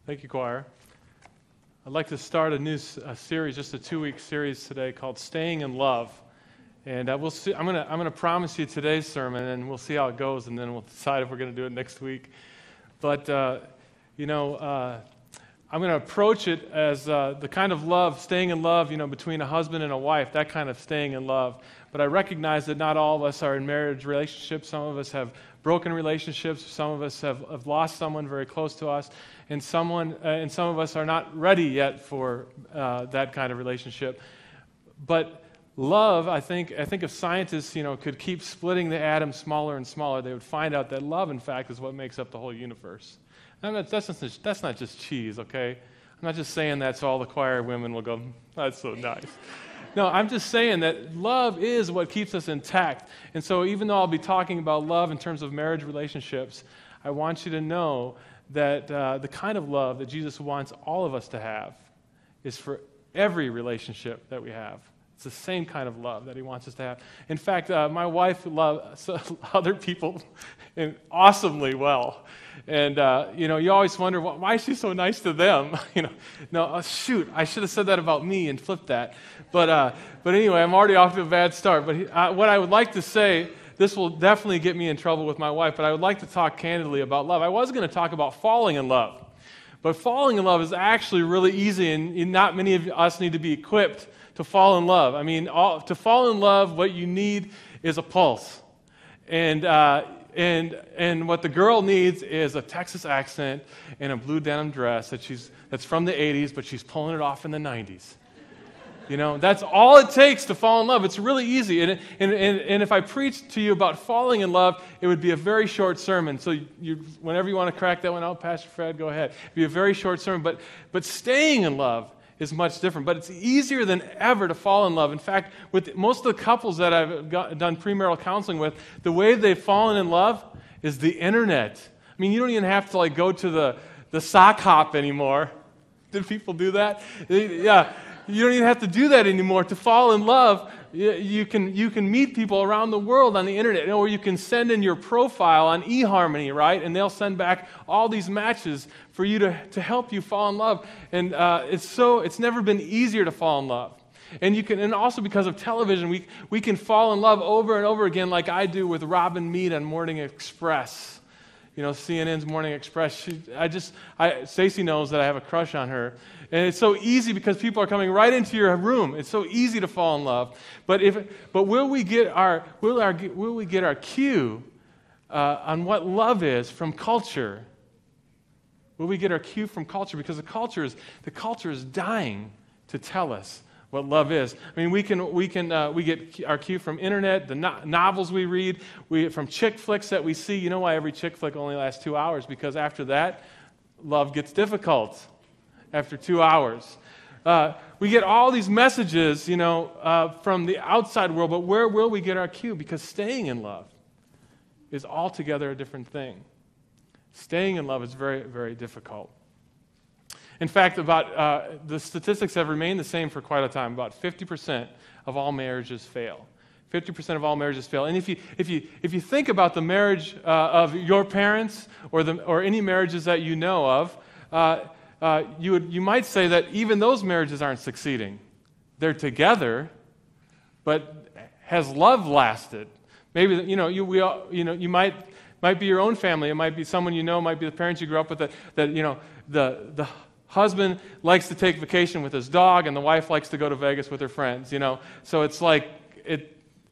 Thank you, choir. I'd like to start a new series, just a 2-week series today called "Staying in Love," and we'll see. I'm gonna promise you today's sermon, and we'll see how it goes, and then we'll decide if we're going to do it next week. But I'm going to approach it as the kind of love, staying in love, between a husband and a wife, that kind of staying in love. But I recognize that not all of us are in marriage relationships. Some of us have broken relationships. Some of us have lost someone very close to us, and some of us are not ready yet for that kind of relationship. But love, I think if scientists, could keep splitting the atom smaller and smaller, they would find out that love, in fact, is what makes up the whole universe. And that's not just cheese, okay? I'm not just saying that so all the choir women will go, that's so nice. No, I'm just saying that love is what keeps us intact. And so even though I'll be talking about love in terms of marriage relationships, I want you to know that the kind of love that Jesus wants all of us to have is for every relationship that we have. It's the same kind of love that he wants us to have. In fact, my wife loves other people awesomely well. And, you always wonder, why is she so nice to them? Shoot, I should have said that about me and flipped that. But anyway, I'm already off to a bad start. But what I would like to say, this will definitely get me in trouble with my wife, but I would like to talk candidly about love. I was going to talk about falling in love. But falling in love is actually really easy, and not many of us need to be equipped to fall in love. I mean, to fall in love, what you need is a pulse. And what the girl needs is a Texas accent and a blue denim dress that's from the 80s, but she's pulling it off in the 90s. That's all it takes to fall in love. It's really easy. And if I preached to you about falling in love, it would be a very short sermon. So whenever you want to crack that one out, Pastor Fred, go ahead. It'd be a very short sermon. But staying in love is much different. But it's easier than ever to fall in love. In fact, with most of the couples that I've done premarital counseling with, the way they've fallen in love is the internet. I mean, you don't even have to go to the sock hop anymore. Did people do that? Yeah. You don't even have to do that anymore. To fall in love, you can meet people around the world on the internet, or you can send in your profile on eHarmony, right? And they'll send back all these matches for you to help you fall in love. And it's never been easier to fall in love. And also because of television, we can fall in love over and over again, like I do with Robin Meade on Morning Express. CNN's Morning Express. Stacy knows that I have a crush on her. And it's so easy because people are coming right into your room. It's so easy to fall in love. But will we get our cue on what love is from culture? Will we get our cue from culture? Because the culture is dying to tell us what love is. I mean, we get our cue from internet, the novels we read, from chick flicks that we see. You know why every chick flick only lasts 2 hours? Because after that, love gets difficult. After 2 hours, we get all these messages, from the outside world. But where will we get our cue? Because staying in love is altogether a different thing. Staying in love is very, very difficult. In fact, the statistics have remained the same for quite a time. About 50% of all marriages fail. 50% of all marriages fail. And if you think about the marriage of your parents or any marriages that you know of, you might say that even those marriages aren't succeeding. They're together, but has love lasted? Maybe you might be your own family. It might be someone you know. It might be the parents you grew up with. The husband likes to take vacation with his dog, and the wife likes to go to Vegas with her friends. So it's like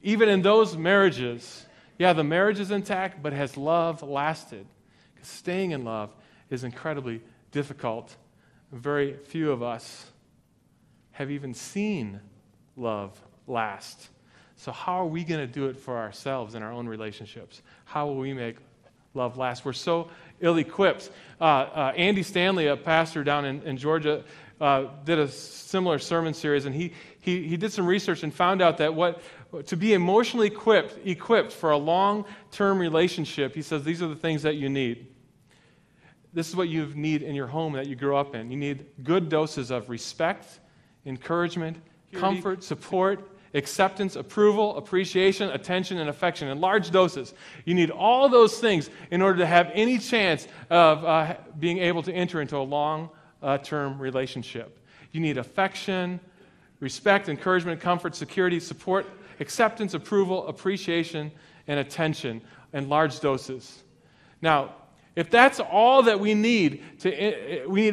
even in those marriages, the marriage is intact, but has love lasted? Because staying in love is incredibly difficult. Very few of us have even seen love last. So how are we going to do it for ourselves in our own relationships? How will we make love last? We're so ill-equipped. Andy Stanley, a pastor down in Georgia, did a similar sermon series, and he did some research and found out that to be emotionally equipped for a long-term relationship, he says these are the things that you need. This is what you need in your home that you grew up in. You need good doses of respect, encouragement, comfort, support, acceptance, approval, appreciation, attention, and affection in large doses. You need all those things in order to have any chance of being able to enter into a long-term relationship. You need affection, respect, encouragement, comfort, security, support, acceptance, approval, appreciation, and attention in large doses. Now, if that's all that we need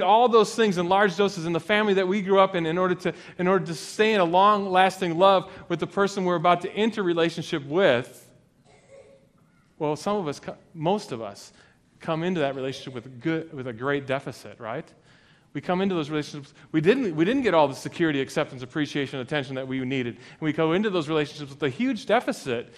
all those things in large doses in the family that we grew up in order to stay in a long-lasting love with the person we're about to enter relationship with. Well, most of us, come into that relationship with a great deficit, right? We come into those relationships. We didn't get all the security, acceptance, appreciation, attention that we needed. And we go into those relationships with a huge deficit.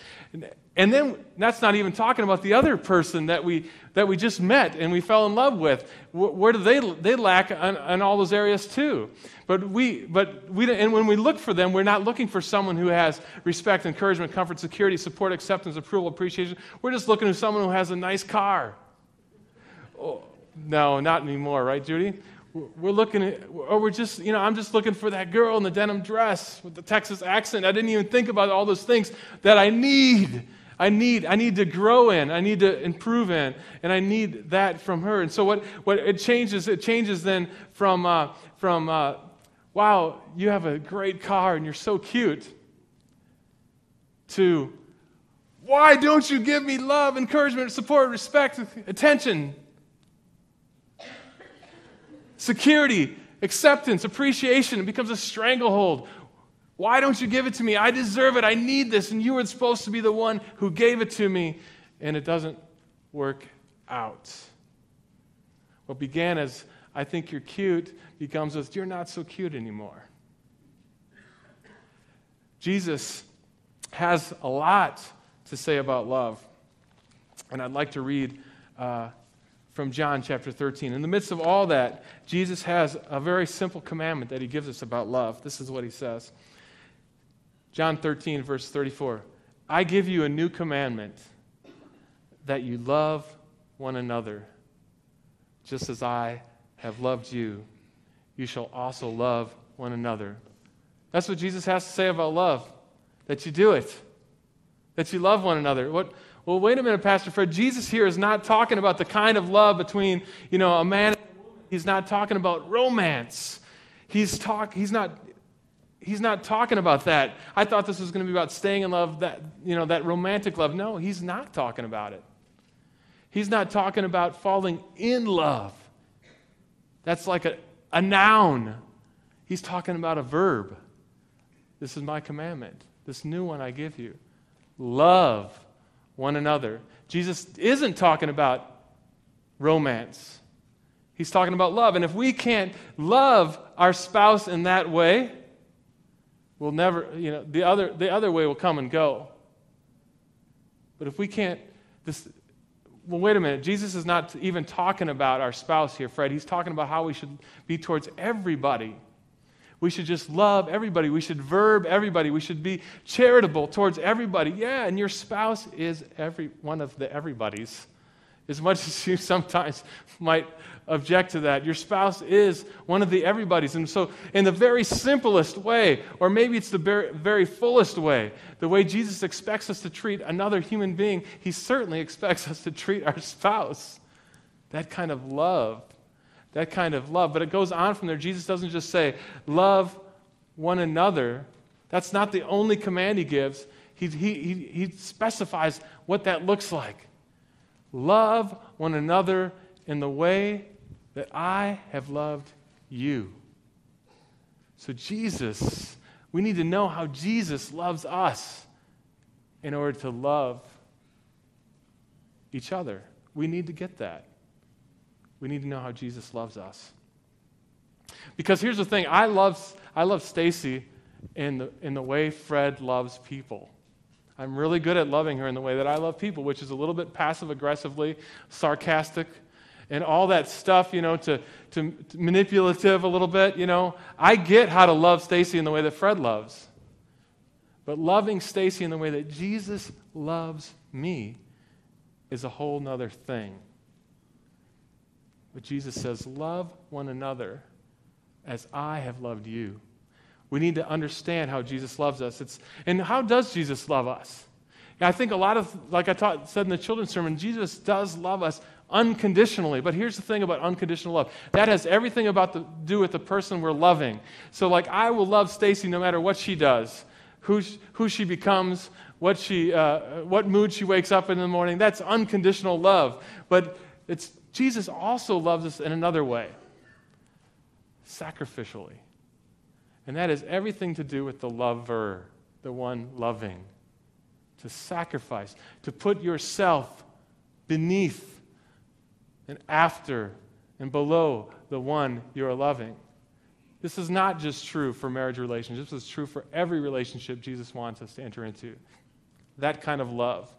And then that's not even talking about the other person that we just met and we fell in love with. Where do they lack on all those areas too? But when we look for them, we're not looking for someone who has respect, encouragement, comfort, security, support, acceptance, approval, appreciation. We're just looking for someone who has a nice car. Oh, no, not anymore, right, Judy? We're looking at, or we're just, I'm just looking for that girl in the denim dress with the Texas accent. I didn't even think about all those things that I need. I need to grow in. I need to improve in, and I need that from her. And so what it changes then from wow, you have a great car and you're so cute, to why don't you give me love, encouragement, support, respect, attention, security, acceptance, appreciation? It becomes a stranglehold. Why don't you give it to me? I deserve it. I need this. And you were supposed to be the one who gave it to me. And it doesn't work out. What began as, I think you're cute, becomes as, you're not so cute anymore. Jesus has a lot to say about love. And I'd like to read from John chapter 13. In the midst of all that, Jesus has a very simple commandment that he gives us about love. This is what he says. John 13, verse 34. I give you a new commandment, that you love one another. Just as I have loved you, you shall also love one another. That's what Jesus has to say about love. That you do it. That you love one another. Well, wait a minute, Pastor Fred. Jesus here is not talking about the kind of love between, a man and a woman. He's not talking about romance. He's not talking about that. I thought this was going to be about staying in love, that romantic love. No, he's not talking about it. He's not talking about falling in love. That's like a noun. He's talking about a verb. This is my commandment. This new one I give you. Love one another. Jesus isn't talking about romance. He's talking about love. And if we can't love our spouse in that way, we'll never, the other way will come and go. But if we can't, wait a minute. Jesus is not even talking about our spouse here, Fred. He's talking about how we should be towards everybody. We should just love everybody. We should verb everybody. We should be charitable towards everybody. Yeah, and your spouse is one of the everybody's. As much as you sometimes might object to that, your spouse is one of the everybody's. And so in the very simplest way, or maybe it's the very fullest way, the way Jesus expects us to treat another human being, he certainly expects us to treat our spouse. That kind of love. That kind of love. But it goes on from there. Jesus doesn't just say, love one another. That's not the only command he gives. He specifies what that looks like. Love one another in the way that I have loved you. So Jesus, we need to know how Jesus loves us in order to love each other. We need to get that. We need to know how Jesus loves us. Because here's the thing, I love Stacy in the way Fred loves people. I'm really good at loving her in the way that I love people, which is a little bit passive-aggressively, sarcastic, and all that stuff, to manipulative a little bit, I get how to love Stacy in the way that Fred loves. But loving Stacy in the way that Jesus loves me is a whole nother thing. But Jesus says, love one another as I have loved you. We need to understand how Jesus loves us. And how does Jesus love us? And I think a lot of, like I said in the children's sermon, Jesus does love us unconditionally. But here's the thing about unconditional love. That has everything to do with the person we're loving. So like I will love Stacy no matter what she does, who she becomes, what mood she wakes up in the morning. That's unconditional love. But Jesus also loves us in another way, sacrificially. And that has everything to do with the lover, the one loving. To sacrifice, to put yourself beneath and after and below the one you are loving. This is not just true for marriage relationships. This is true for every relationship Jesus wants us to enter into. That kind of love,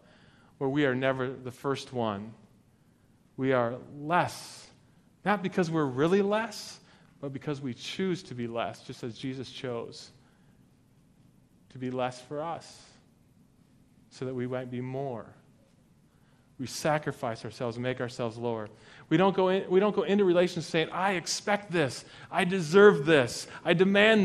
where we are never the first one. We are less, not because we're really less, but because we choose to be less, just as Jesus chose to be less for us, so that we might be more. We sacrifice ourselves and make ourselves lower. We don't go into relations saying, I expect this, I deserve this, I demand this.